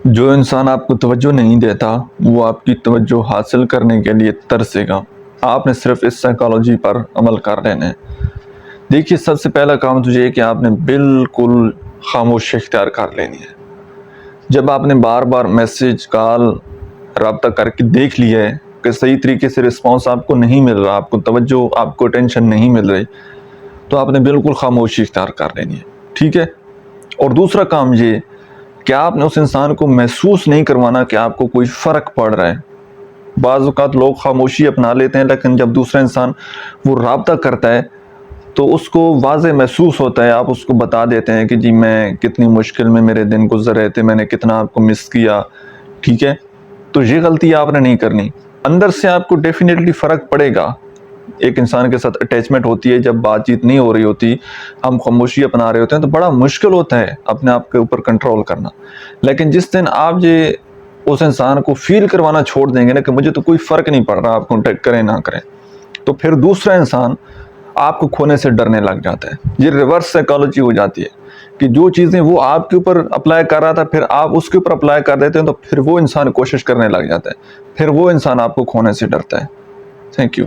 جو انسان آپ کو توجہ نہیں دیتا وہ آپ کی توجہ حاصل کرنے کے لیے ترسے گا۔ آپ نے صرف اس سائیکالوجی پر عمل کر لینا ہے۔ دیکھیے، سب سے پہلا کام تو یہ کہ آپ نے بالکل خاموشی اختیار کر لینی ہے۔ جب آپ نے بار بار میسج، کال، رابطہ کر کے دیکھ لیا ہے کہ صحیح طریقے سے رسپانس آپ کو نہیں مل رہا، آپ کو توجہ، آپ کو اٹینشن نہیں مل رہی، تو آپ نے بالکل خاموشی اختیار کر لینی ہے، ٹھیک ہے؟ اور دوسرا کام یہ کہ آپ نے اس انسان کو محسوس نہیں کروانا کہ آپ کو کوئی فرق پڑ رہا ہے۔ بعض اوقات لوگ خاموشی اپنا لیتے ہیں، لیکن جب دوسرا انسان وہ رابطہ کرتا ہے تو اس کو واضح محسوس ہوتا ہے، آپ اس کو بتا دیتے ہیں کہ جی میں کتنی مشکل میں میرے دن گزر رہے تھے، میں نے کتنا آپ کو مس کیا، ٹھیک ہے؟ تو یہ غلطی آپ نے نہیں کرنی۔ اندر سے آپ کو ڈیفینیٹلی فرق پڑے گا۔ ایک انسان کے ساتھ اٹیچمنٹ ہوتی ہے، جب بات چیت نہیں ہو رہی ہوتی، ہم خاموشی اپنا رہے ہوتے ہیں تو بڑا مشکل ہوتا ہے اپنے آپ کے اوپر کنٹرول کرنا۔ لیکن جس دن آپ یہ اس انسان کو فیل کروانا چھوڑ دیں گے نا کہ مجھے تو کوئی فرق نہیں پڑ رہا، آپ کانٹیکٹ کریں نہ کریں، تو پھر دوسرا انسان آپ کو کھونے سے ڈرنے لگ جاتا ہے۔ یہ ریورس سائیکالوجی ہو جاتی ہے کہ جو چیزیں وہ آپ کے اوپر اپلائی کر رہا تھا، پھر آپ اس کے اوپر اپلائی کر دیتے ہیں، تو پھر وہ انسان کوشش کرنے لگ جاتا ہے، پھر وہ انسان آپ کو کھونے سے ڈرتا ہے۔ Thank you.